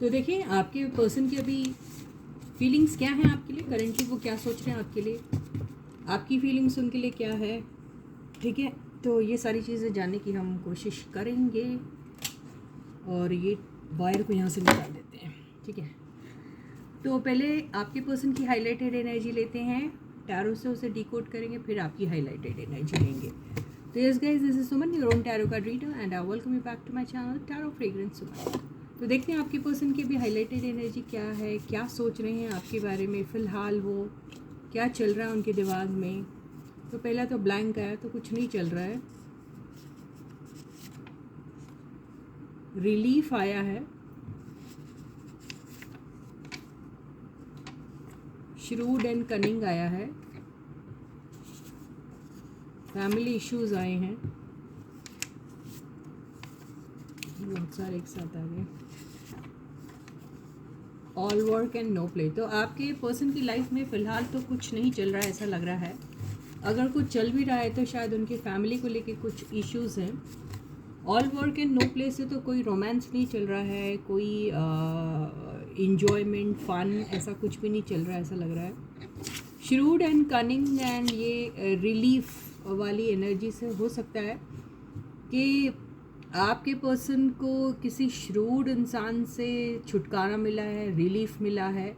तो देखिए आपके पर्सन की अभी फीलिंग्स क्या हैं आपके लिए, करेंटली वो क्या सोच रहे हैं आपके लिए, आपकी फीलिंग्स उनके लिए क्या है। ठीक है, तो ये सारी चीज़ें जानने की हम कोशिश करेंगे और ये वायर को यहाँ से निकाल देते हैं। ठीक है, तो पहले आपके पर्सन की हाईलाइटेड एनर्जी लेते हैं, टैरो से उसे डिकोड करेंगे, फिर आपकी हाईलाइटेड एनर्जी लेंगे। तो yes guys, this is Suman, your own tarot card reader, and I welcome you back to my channel tarot fragrance Suman. तो देखते हैं आपके पर्सन की भी हाईलाइटेड एनर्जी क्या है, क्या सोच रहे हैं आपके बारे में फ़िलहाल, वो क्या चल रहा है उनके दिमाग में। तो पहला तो ब्लैंक आया, तो कुछ नहीं चल रहा है। रिलीफ आया है, श्रूड एंड कनिंग आया है, फैमिली इश्यूज आए हैं, बहुत सारे एक साथ आ गए, all work and no play. तो आपके पर्सन की लाइफ में फ़िलहाल तो कुछ नहीं चल रहा है, ऐसा लग रहा है। अगर कुछ चल भी रहा है तो शायद उनकी फैमिली को लेके कुछ इश्यूज हैं। All work and no play से तो कोई रोमांस नहीं चल रहा है, कोई इंजॉयमेंट फन ऐसा कुछ भी नहीं चल रहा है, ऐसा लग रहा है। श्रूड एंड कनिंग एंड ये रिलीफ वाली एनर्जी से हो सकता है कि आपके पर्सन को किसी श्रूड इंसान से छुटकारा मिला है, रिलीफ मिला है,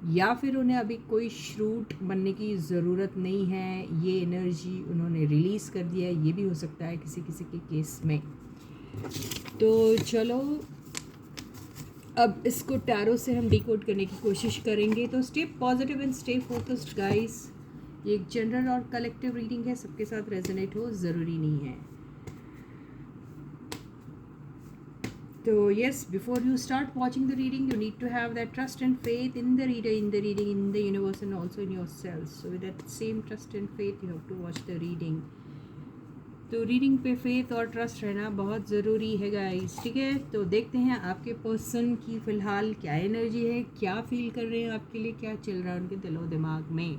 या फिर उन्हें अभी कोई श्रूड बनने की ज़रूरत नहीं है, ये एनर्जी उन्होंने रिलीज़ कर दिया है, ये भी हो सकता है किसी किसी के केस में। तो चलो अब इसको टैरो से हम डिकोड करने की कोशिश करेंगे। तो stay positive and stay focused guys. ये एक जनरल और कलेक्टिव रीडिंग है, सबके साथ रेजोनेट हो ज़रूरी नहीं है। So yes, before you start watching the reading, you need to have that trust and faith in the reader, in the reading, in the universe, and also in yourself. So with that same trust and faith, you have to watch the reading. तो reading पे faith और trust रहना बहुत ज़रूरी है guys. ठीक है, तो देखते हैं आपके पर्सन की फ़िलहाल क्या एनर्जी है, क्या फील कर रहे हैं आपके लिए, क्या चल रहा है उनके दिलो दिमाग में।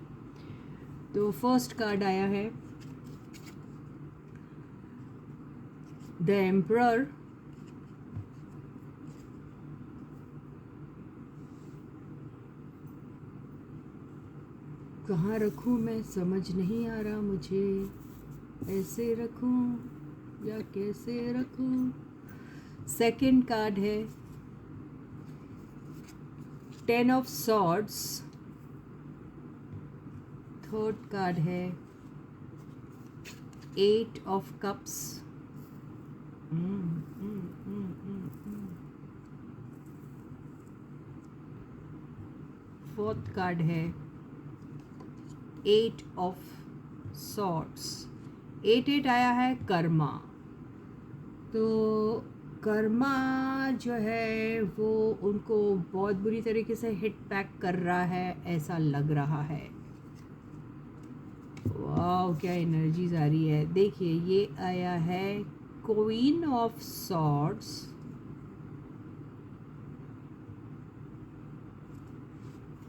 तो फर्स्ट कार्ड आया है द एम्परर। कहाँ रखूँ मैं समझ नहीं आ रहा मुझे, ऐसे रखूँ या कैसे रखूँ। सेकंड कार्ड है 10 ऑफ सॉर्ड्स। थर्ड कार्ड है 8 ऑफ कप्स। फोर्थ कार्ड है 8 ऑफ सॉर्ड्स। 8 आया है कर्मा। तो कर्मा जो है वो उनको बहुत बुरी तरीके से हिट बैक कर रहा है, ऐसा लग रहा है। वाह, क्या एनर्जीज आ रही है। देखिए ये आया है queen of swords,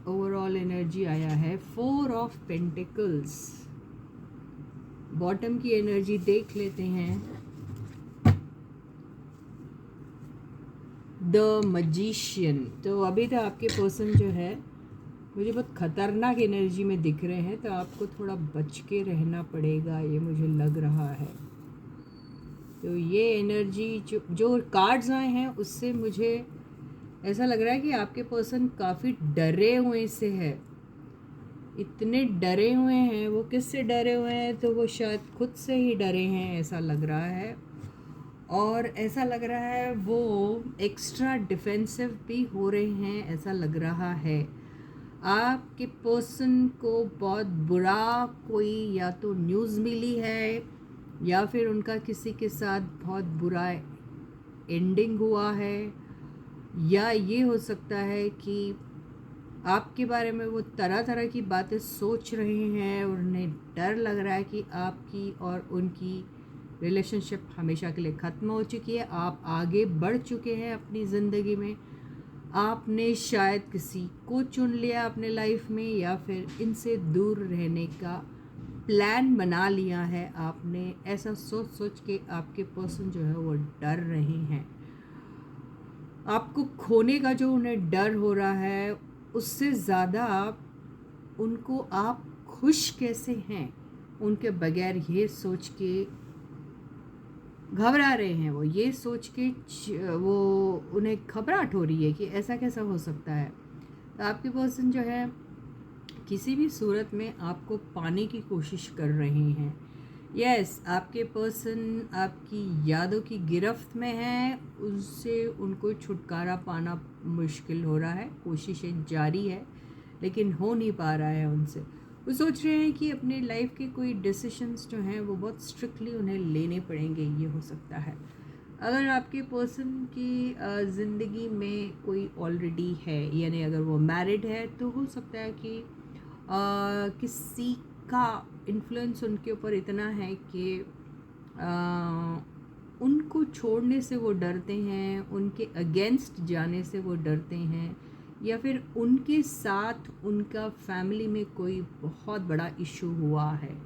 overall energy आया है 4 ऑफ पेंटिकल्स। बॉटम की एनर्जी देख लेते हैं, द मजिशियन। तो अभी तो आपके पर्सन जो है मुझे बहुत ख़तरनाक एनर्जी में दिख रहे हैं, तो आपको थोड़ा बच के रहना पड़ेगा, ये मुझे लग रहा है। तो ये एनर्जी जो कार्ड्स आए हैं उससे मुझे ऐसा लग रहा है कि आपके पर्सन काफ़ी डरे हुए से है। इतने डरे हुए हैं वो, किससे डरे हुए हैं, तो वो शायद खुद से ही डरे हैं, ऐसा लग रहा है। और ऐसा लग रहा है वो एक्स्ट्रा डिफेंसिव भी हो रहे हैं, ऐसा लग रहा है। आपके पर्सन को बहुत बुरा कोई या तो न्यूज़ मिली है, या फिर उनका किसी के साथ बहुत बुरा एंडिंग हुआ है, या ये हो सकता है कि आपके बारे में वो तरह तरह की बातें सोच रहे हैं और उन्हें डर लग रहा है कि आपकी और उनकी रिलेशनशिप हमेशा के लिए ख़त्म हो चुकी है, आप आगे बढ़ चुके हैं अपनी ज़िंदगी में, आपने शायद किसी को चुन लिया अपने लाइफ में, या फिर इनसे दूर रहने का प्लान बना लिया है आपने। ऐसा सोच सोच के आपके पर्सन जो है वो डर रहे हैं। आपको खोने का जो उन्हें डर हो रहा है, उससे ज़्यादा उनको आप खुश कैसे हैं उनके बगैर ये सोच के घबरा रहे हैं। वो ये सोच के वो उन्हें घबराहट हो रही है कि ऐसा कैसा हो सकता है। तो आपके पर्सन जो है किसी भी सूरत में आपको पाने की कोशिश कर रहे हैं। यस, आपके पर्सन आपकी यादों की गिरफ्त में है, उससे उनको छुटकारा पाना मुश्किल हो रहा है। कोशिशें जारी है लेकिन हो नहीं पा रहा है उनसे। वो सोच रहे हैं कि अपने लाइफ के कोई डिसीशंस जो हैं वो बहुत स्ट्रिक्टली उन्हें लेने पड़ेंगे। ये हो सकता है अगर आपके पर्सन की ज़िंदगी में कोई ऑलरेडी है, यानी अगर वो मैरिड है तो हो सकता है कि किसी का इन्फ्लुएंस उनके ऊपर इतना है कि उनको छोड़ने से वो डरते हैं, उनके अगेंस्ट जाने से वो डरते हैं, या फिर उनके साथ उनका फैमिली में कोई बहुत बड़ा इशू हुआ है।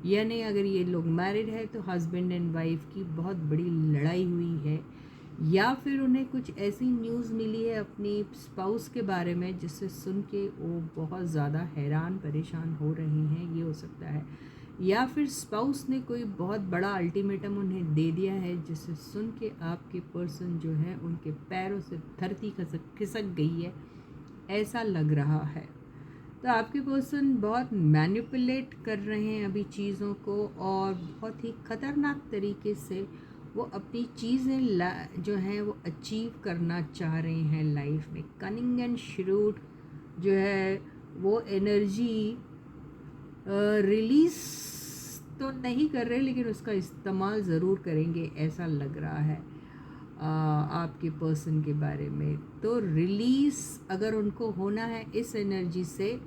यानी अगर ये लोग मैरिड है तो हस्बैंड एंड वाइफ की बहुत बड़ी लड़ाई हुई है, या फिर उन्हें कुछ ऐसी न्यूज़ मिली है अपनी स्पाउस के बारे में जिससे सुन के वो बहुत ज़्यादा हैरान परेशान हो रहे हैं। ये हो सकता है, या फिर स्पाउस ने कोई बहुत बड़ा अल्टीमेटम उन्हें दे दिया है जिससे सुन के आपके पर्सन जो है उनके पैरों से धरती खिसक गई है, ऐसा लग रहा है। तो आपके पर्सन बहुत मैनिपुलेट कर रहे हैं अभी चीज़ों को, और बहुत ही ख़तरनाक तरीके से वो अपनी चीज़ें जो हैं वो अचीव करना चाह रहे हैं लाइफ में। कनिंग एंड श्रूड जो है वो एनर्जी रिलीज़ तो नहीं कर रहे लेकिन उसका इस्तेमाल ज़रूर करेंगे, ऐसा लग रहा है आपके पर्सन के बारे में। तो रिलीज़ अगर उनको होना है इस एनर्जी से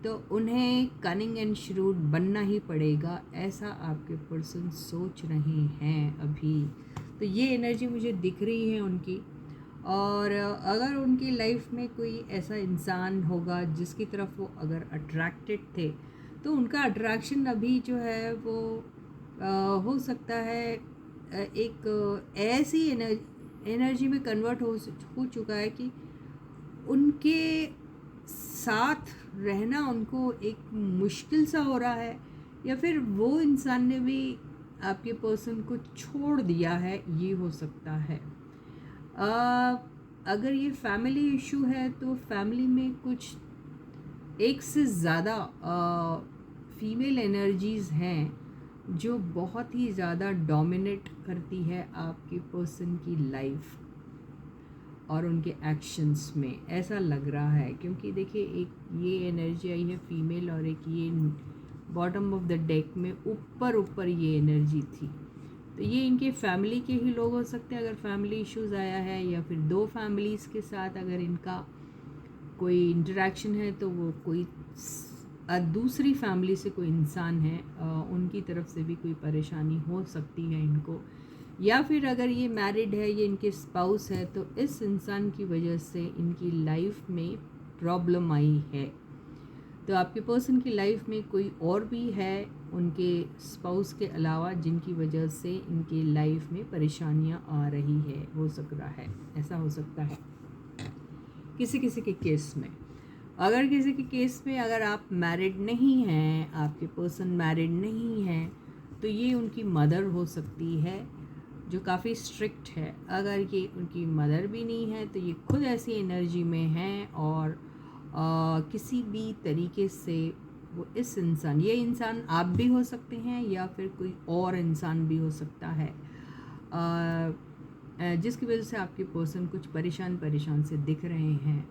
तो उन्हें कनिंग एंड श्रूड बनना ही पड़ेगा, ऐसा आपके पर्सन सोच रहे हैं अभी। तो ये एनर्जी मुझे दिख रही है उनकी। और अगर उनकी लाइफ में कोई ऐसा इंसान होगा जिसकी तरफ वो अगर अट्रैक्टेड थे तो उनका अट्रैक्शन अभी जो है वो हो सकता है एक ऐसी एनर्जी में कन्वर्ट हो चुका है कि उनके साथ रहना उनको एक मुश्किल सा हो रहा है, या फिर वो इंसान ने भी आपके पर्सन को छोड़ दिया है। ये हो सकता है अगर ये फैमिली इशू है तो फैमिली में कुछ एक से ज़्यादा फीमेल एनर्जीज़ हैं जो बहुत ही ज़्यादा डोमिनेट करती है आपके पर्सन की लाइफ और उनके एक्शंस में, ऐसा लग रहा है। क्योंकि देखिए एक ये एनर्जी आई है फीमेल और एक ये बॉटम ऑफ द डेक में ऊपर ये एनर्जी थी। तो ये इनके फैमिली के ही लोग हो सकते हैं अगर फैमिली इश्यूज़ आया है, या फिर दो फैमिलीज़ के साथ अगर इनका कोई इंटरेक्शन है तो वो कोई दूसरी फैमिली से कोई इंसान है, उनकी तरफ से भी कोई परेशानी हो सकती है इनको। या फिर अगर ये मैरिड है, ये इनके स्पाउस है, तो इस इंसान की वजह से इनकी लाइफ में प्रॉब्लम आई है। तो आपके पर्सन की लाइफ में कोई और भी है उनके स्पाउस के अलावा जिनकी वजह से इनके लाइफ में परेशानियां आ रही है, हो सक रहा है, ऐसा हो सकता है किसी किसी के केस में। अगर किसी के केस में अगर आप मैरिड नहीं हैं, आपके पर्सन मैरिड नहीं हैं, तो ये उनकी मदर हो सकती है जो काफ़ी स्ट्रिक्ट है। अगर ये उनकी मदर भी नहीं है तो ये खुद ऐसी एनर्जी में हैं, और किसी भी तरीके से वो इस इंसान, ये इंसान आप भी हो सकते हैं या फिर कोई और इंसान भी हो सकता है, जिसकी वजह से आपके पर्सन कुछ परेशान से दिख रहे हैं।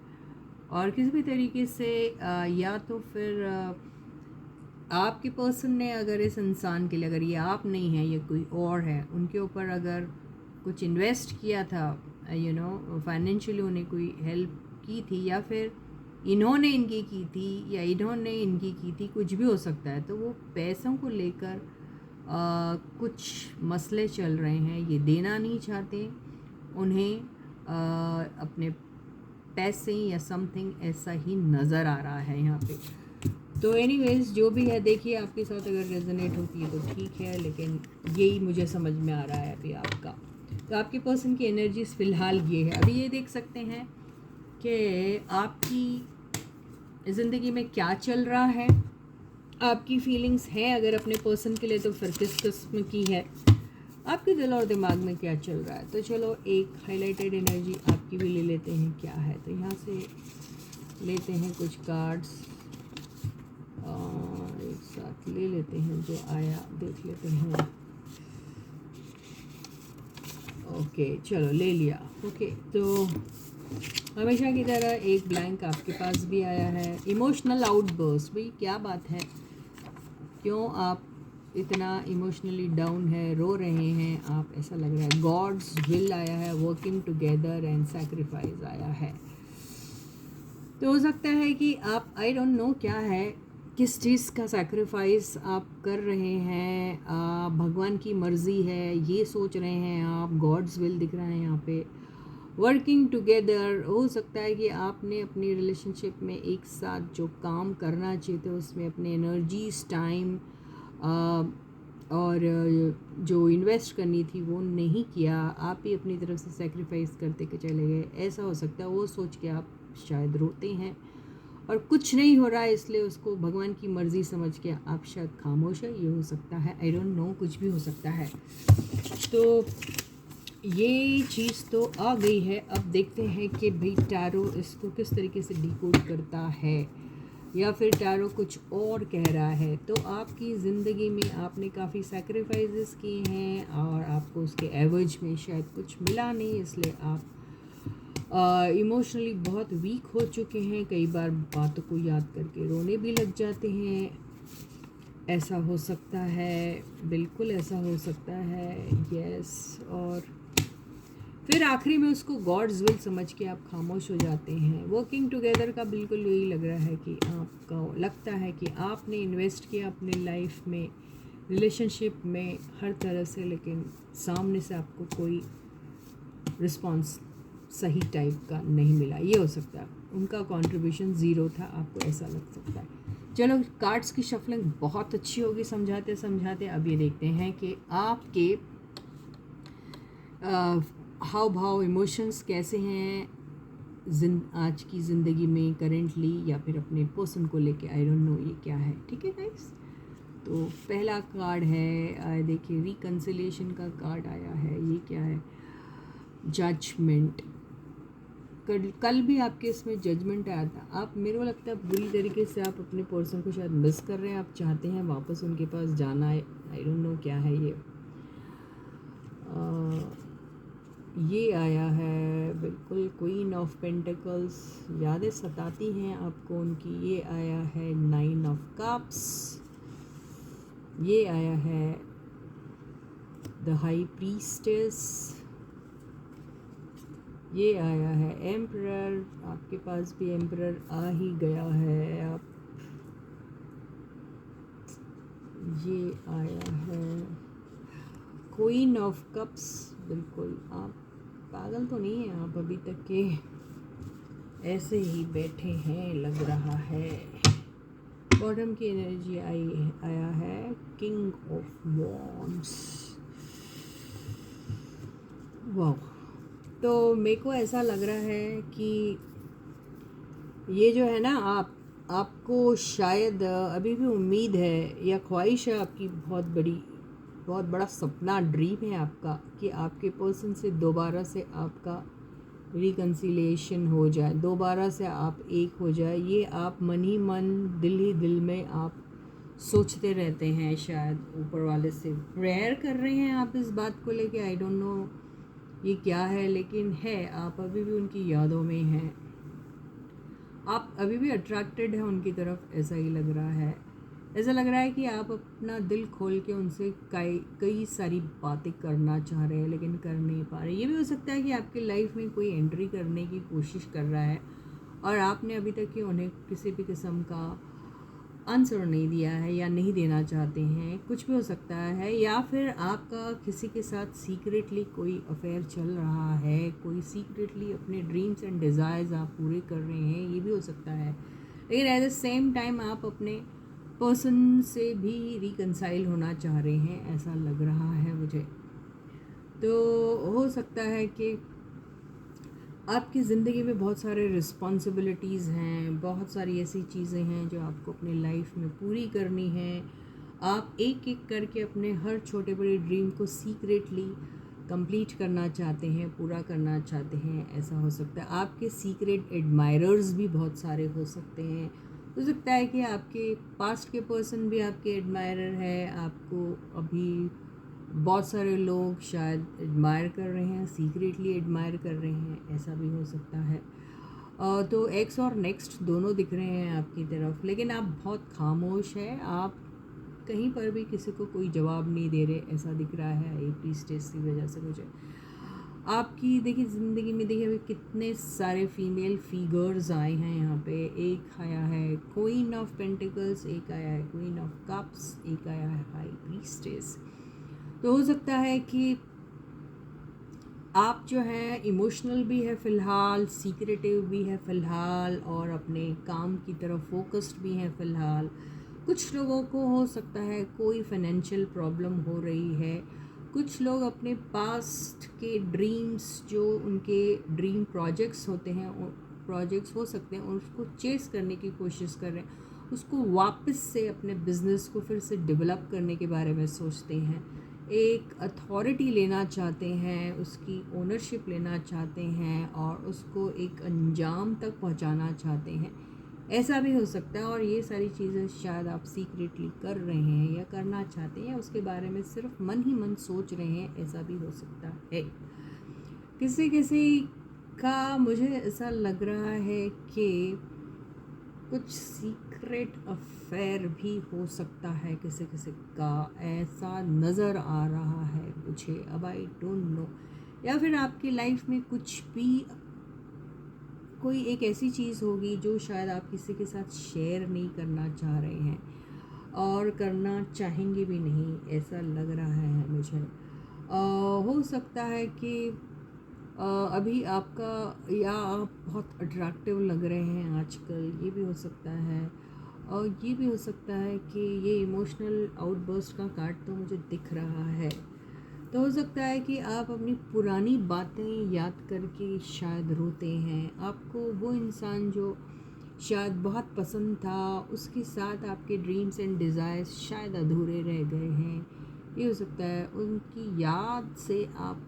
और किसी भी तरीके से या तो फिर आपके पर्सन ने अगर इस इंसान के लिए, अगर ये आप नहीं हैं, ये कोई और है, उनके ऊपर अगर कुछ इन्वेस्ट किया था, फाइनेंशियली उन्हें कोई हेल्प की थी, या फिर इन्होंने इनकी की थी या इन्होंने इनकी की थी, कुछ भी हो सकता है। तो वो पैसों को लेकर कुछ मसले चल रहे हैं, ये देना नहीं चाहते उन्हें अपने पैसे या समथिंग, ऐसा ही नज़र आ रहा है यहाँ पे। तो एनीवेज जो भी है, देखिए आपके साथ अगर रेजोनेट होती है तो ठीक है, लेकिन यही मुझे समझ में आ रहा है अभी आपका। तो आपके पर्सन की एनर्जीज फ़िलहाल ये है। अभी ये देख सकते हैं कि आपकी ज़िंदगी में क्या चल रहा है, आपकी फीलिंग्स है अगर अपने पर्सन के लिए तो फिर किस किस्म की है, आपके दिल और दिमाग में क्या चल रहा है। तो चलो एक हाईलाइटेड एनर्जी आपकी भी ले लेते हैं क्या है। तो यहाँ से लेते हैं कुछ कार्ड्स, एक साथ ले लेते हैं, जो आया देख लेते हैं। ओके चलो ले लिया। ओके तो हमेशा की तरह एक ब्लैंक आपके पास भी आया है। इमोशनल आउटबर्स्ट, भाई क्या बात है, क्यों आप इतना इमोशनली डाउन है, रो रहे हैं आप, ऐसा लग रहा है। गॉड्स विल आया है, वर्किंग टुगेदर एंड सैक्रिफाइस आया है। तो हो सकता है कि आप, आई डोंट नो क्या है, किस चीज़ का सैक्रिफाइस आप कर रहे हैं। भगवान की मर्ज़ी है ये सोच रहे हैं आप, गॉड्स विल दिख रहा है यहाँ पे। वर्किंग टुगेदर, हो सकता है कि आपने अपनी रिलेशनशिप में एक साथ जो काम करना चाहिए थे उसमें अपने एनर्जीज, टाइम और जो इन्वेस्ट करनी थी वो नहीं किया, आप ही अपनी तरफ से सेक्रीफाइस करते के चले गए। ऐसा हो सकता है, वो सोच के आप शायद रोते हैं और कुछ नहीं हो रहा है इसलिए उसको भगवान की मर्ज़ी समझ के आप शायद खामोश है, ये हो सकता है। आई डोंट नो, कुछ भी हो सकता है। तो ये चीज़ तो आ गई है। अब देखते हैं कि भाई टैरो इसको किस तरीके से डिकोड करता है, या फिर टैरो कुछ और कह रहा है। तो आपकी ज़िंदगी में आपने काफ़ी सैक्रिफाइसेस किए हैं और आपको उसके एवज में शायद कुछ मिला नहीं, इसलिए आप इमोशनली बहुत वीक हो चुके हैं। कई बार बातों को याद करके रोने भी लग जाते हैं, ऐसा हो सकता है, बिल्कुल ऐसा हो सकता है, यस। और फिर आखिरी में उसको गॉड्स विल समझ के आप खामोश हो जाते हैं। वर्किंग टुगेदर का बिल्कुल यही लग रहा है कि आपका लगता है कि आपने इन्वेस्ट किया अपने लाइफ में, रिलेशनशिप में, हर तरह से, लेकिन सामने से आपको कोई रिस्पॉन्स सही टाइप का नहीं मिला। ये हो सकता है उनका कंट्रीब्यूशन ज़ीरो था, आपको ऐसा लग सकता है। चलो कार्ड्स की शफलिंग बहुत अच्छी होगी समझाते समझाते। अब ये देखते हैं कि आपके हाव भाव, इमोशंस कैसे हैं आज की ज़िंदगी में करेंटली, या फिर अपने पर्सन को लेके। आई डोंट नो ये क्या है, ठीक है गाइस। तो पहला कार्ड है, देखिए रिकन्सिलिएशन का कार्ड आया है। ये क्या है, जजमेंट। कल भी आपके इसमें जजमेंट आया था। आप, मेरे को लगता है बुरी तरीके से आप अपने पर्सन को शायद मिस कर रहे हैं, आप चाहते हैं वापस उनके पास जाना है। आई डोंट नो क्या है ये आया है बिल्कुल क्वीन ऑफ पेंटिकल्स, यादें सताती हैं आपको उनकी। ये आया है 9 ऑफ कप्स, ये आया है द हाई प्रीस्टेस, ये आया है एम्परर। आपके पास भी एम्परर आ ही गया है। आप, ये आया है क्वीन ऑफ कप्स। बिल्कुल आप पागल तो नहीं हैं, आप अभी तक के ऐसे ही बैठे हैं लग रहा है। बॉटम की एनर्जी आया है किंग ऑफ वॉन्ड्स। वाह, तो मेरे को ऐसा लग रहा है कि ये जो है ना, आपको शायद अभी भी उम्मीद है या ख्वाहिश है आपकी, बहुत बड़ा सपना, ड्रीम है आपका कि आपके पर्सन से दोबारा से आपका रिकन्सिलिएशन हो जाए, दोबारा से आप एक हो जाए। ये आप मन ही मन, दिल ही दिल में आप सोचते रहते हैं, शायद ऊपर वाले से प्रेयर कर रहे हैं आप इस बात को लेके। आई डोंट नो ये क्या है, लेकिन है, आप अभी भी उनकी यादों में हैं, आप अभी भी अट्रैक्टेड हैं उनकी तरफ, ऐसा ही लग रहा है। ऐसा लग रहा है कि आप अपना दिल खोल के उनसे कई सारी बातें करना चाह रहे हैं लेकिन कर नहीं पा रहे। ये भी हो सकता है कि आपकी लाइफ में कोई एंट्री करने की कोशिश कर रहा है और आपने अभी तक कि उन्हें किसी भी किस्म का आंसर नहीं दिया है या नहीं देना चाहते हैं, कुछ भी हो सकता है। या फिर आपका किसी के साथ सीक्रेटली कोई अफेयर चल रहा है, कोई सीक्रेटली अपने ड्रीम्स एंड डिज़ायर्स आप पूरे कर रहे हैं, ये भी हो सकता है। लेकिन एट द सेम टाइम आप अपने पर्सन से भी रिकंसाइल होना चाह रहे हैं, ऐसा लग रहा है मुझे। तो हो सकता है कि आपकी ज़िंदगी में बहुत सारे रिस्पॉन्सिबिलिटीज़ हैं, बहुत सारी ऐसी चीज़ें हैं जो आपको अपनी लाइफ में पूरी करनी है। आप एक एक करके अपने हर छोटे बड़े ड्रीम को सीक्रेटली कंप्लीट करना चाहते हैं, पूरा करना चाहते हैं। ऐसा हो सकता है आपके सीक्रेट एडमायरर्स भी बहुत सारे हो सकते हैं। हो सकता है कि आपके पास्ट के पर्सन भी आपके एडमायरर है, आपको अभी बहुत सारे लोग शायद एडमायर कर रहे हैं, सीक्रेटली एडमायर कर रहे हैं, ऐसा भी हो सकता है। तो एक्स और नेक्स्ट दोनों दिख रहे हैं आपकी तरफ, लेकिन आप बहुत खामोश हैं, आप कहीं पर भी किसी को कोई जवाब नहीं दे रहे, ऐसा दिख रहा है। एपी स्टेज की वजह से मुझे आपकी देखिए ज़िंदगी में देखिए अभी कितने सारे फीमेल फिगर्स आए हैं यहाँ पे। एक आया है क्वीन ऑफ पेंटिकल्स, एक आया है क्वीन ऑफ कप्स, एक आया है हाई प्रीस्टेस। तो हो सकता है कि आप जो है इमोशनल भी है फ़िलहाल, सीक्रेटिव भी है फ़िलहाल, और अपने काम की तरफ फोकस्ड भी हैं फ़िलहाल। कुछ लोगों को हो सकता है कोई फाइनेंशियल प्रॉब्लम हो रही है। कुछ लोग अपने पास्ट के ड्रीम्स, जो उनके ड्रीम प्रोजेक्ट्स होते हैं, प्रोजेक्ट्स हो सकते हैं, उसको चेस करने की कोशिश कर रहे हैं, उसको वापस से अपने बिजनेस को फिर से डेवलप करने के बारे में सोचते हैं, एक अथॉरिटी लेना चाहते हैं, उसकी ओनरशिप लेना चाहते हैं और उसको एक अंजाम तक पहुंचाना चाहते हैं। ऐसा भी हो सकता है, और ये सारी चीज़ें शायद आप सीक्रेटली कर रहे हैं या करना चाहते हैं, या उसके बारे में सिर्फ मन ही मन सोच रहे हैं, ऐसा भी हो सकता है। किसी किसी का मुझे ऐसा लग रहा है कि कुछ सीक्रेट अफेयर भी हो सकता है, किसी किसी का ऐसा नज़र आ रहा है मुझे। अब आई डोंट नो, या फिर आपकी लाइफ में कुछ भी कोई एक ऐसी चीज़ होगी जो शायद आप किसी के साथ शेयर नहीं करना चाह रहे हैं और करना चाहेंगे भी नहीं, ऐसा लग रहा है मुझे। हो सकता है कि अभी आपका, या आप बहुत अट्रैक्टिव लग रहे हैं आजकल, ये भी हो सकता है। और ये भी हो सकता है कि ये इमोशनल आउटबर्स्ट का कार्ड तो मुझे दिख रहा है। तो हो सकता है कि आप अपनी पुरानी बातें याद करके शायद रोते हैं। आपको वो इंसान जो शायद बहुत पसंद था, उसके साथ आपके ड्रीम्स एंड डिज़ायर्स शायद अधूरे रह गए हैं। ये हो सकता है उनकी याद से आप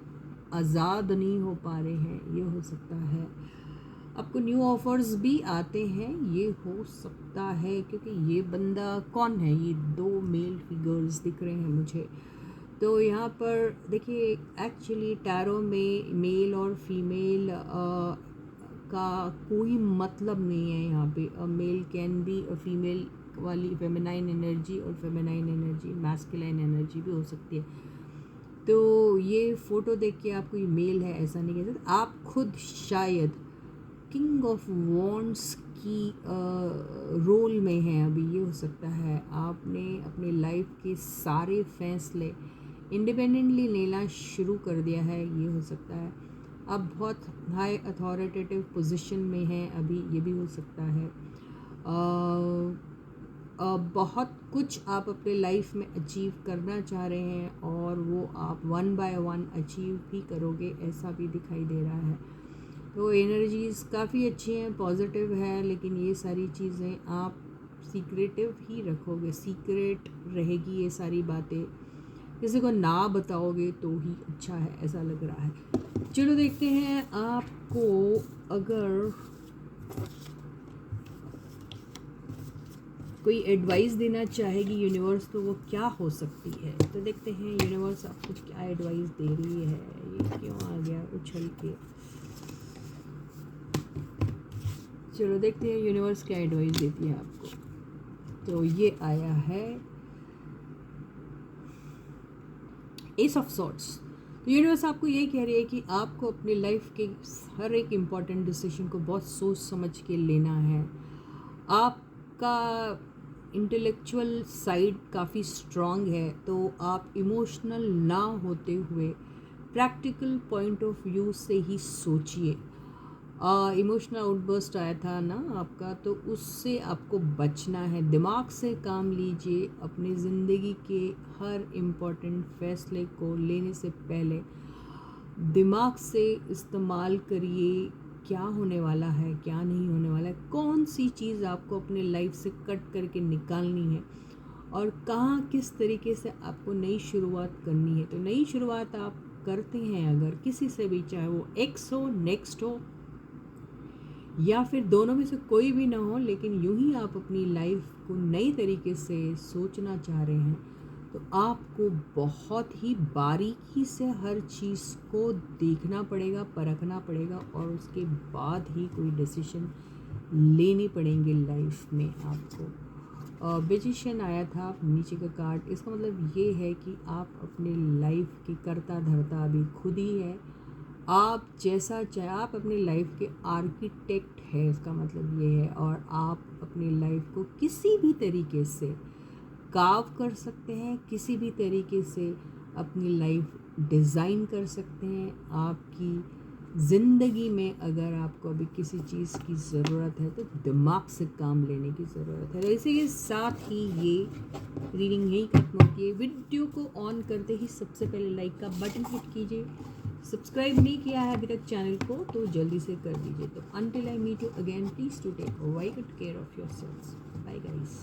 आज़ाद नहीं हो पा रहे हैं, ये हो सकता है। आपको न्यू ऑफ़र्स भी आते हैं, ये हो सकता है, क्योंकि ये बंदा कौन है, ये दो मेल फिगर्स दिख रहे हैं मुझे। तो यहाँ पर देखिए एक्चुअली टैरो में मेल और फीमेल का कोई मतलब नहीं है यहाँ पे। A male can be a female वाली फेमिनाइन एनर्जी, और फेमिनाइन एनर्जी मैस्कुलाइन एनर्जी भी हो सकती है। तो ये फ़ोटो देख के आपको ये मेल है ऐसा नहीं कह सकते। आप खुद शायद किंग ऑफ वॉन्ड्स की रोल में हैं अभी, ये हो सकता है। आपने अपनी लाइफ के सारे फैसले इंडिपेंडेंटली लेना शुरू कर दिया है, ये हो सकता है। आप बहुत हाई अथॉरिटेटिव पोजीशन में हैं अभी, ये भी हो सकता है। बहुत कुछ आप अपने लाइफ में अचीव करना चाह रहे हैं, और वो आप वन बाय वन अचीव भी करोगे, ऐसा भी दिखाई दे रहा है। तो एनर्जीज़ काफ़ी अच्छी हैं, पॉजिटिव है, लेकिन ये सारी चीज़ें आप सीक्रेटिव ही रखोगे, सीक्रेट रहेगी ये सारी बातें, किसी को ना बताओगे तो ही अच्छा है, ऐसा लग रहा है। चलो देखते हैं आपको अगर कोई एडवाइस देना चाहेगी यूनिवर्स, तो वो क्या हो सकती है। तो देखते हैं यूनिवर्स आपको क्या एडवाइस दे रही है। ये क्यों आ गया उछल के। चलो देखते हैं यूनिवर्स क्या एडवाइस देती है आपको। तो ये आया है एस ऑफ सॉर्ट्स। तो यूनिवर्स आपको ये कह रही है कि आपको अपनी लाइफ के हर एक इम्पॉर्टेंट डिसीजन को बहुत सोच समझ के लेना है। आपका इंटेलेक्चुअल साइड काफ़ी स्ट्रांग है, तो आप इमोशनल ना होते हुए प्रैक्टिकल पॉइंट ऑफ व्यू से ही सोचिए। इमोशनल आउटबर्स्ट आया था ना आपका, तो उससे आपको बचना है। दिमाग से काम लीजिए, अपनी ज़िंदगी के हर इम्पोर्टेंट फैसले को लेने से पहले दिमाग से इस्तेमाल करिए, क्या होने वाला है क्या नहीं होने वाला है, कौन सी चीज़ आपको अपने लाइफ से कट करके निकालनी है और कहाँ किस तरीके से आपको नई शुरुआत करनी है। तो नई शुरुआत आप करते हैं अगर किसी से भी, चाहे वो एक्स हो, नेक्स्ट हो, या फिर दोनों में से कोई भी ना हो, लेकिन यूं ही आप अपनी लाइफ को नई तरीके से सोचना चाह रहे हैं, तो आपको बहुत ही बारीकी से हर चीज़ को देखना पड़ेगा, परखना पड़ेगा और उसके बाद ही कोई डिसीजन लेनी पड़ेंगे लाइफ में आपको। मैजिशियन आया था नीचे का कार्ड, इसका मतलब ये है कि आप अपने लाइफ की करता धरता अभी खुद ही है। आप जैसा चाहे, आप अपनी लाइफ के आर्किटेक्ट है, इसका मतलब ये है। और आप अपनी लाइफ को किसी भी तरीके से कार्व कर सकते हैं, किसी भी तरीके से अपनी लाइफ डिज़ाइन कर सकते हैं। आपकी ज़िंदगी में अगर आपको अभी किसी चीज़ की ज़रूरत है तो दिमाग से काम लेने की ज़रूरत है। तो इसी के साथ ही ये रीडिंग यही खत्म होती है। वीडियो को ऑन करते ही सबसे पहले लाइक का बटन हिट कीजिए। सब्सक्राइब नहीं किया है अभी तक चैनल को तो जल्दी से कर दीजिए। तो until I meet you again, please to take why good care of yourself. Bye guys.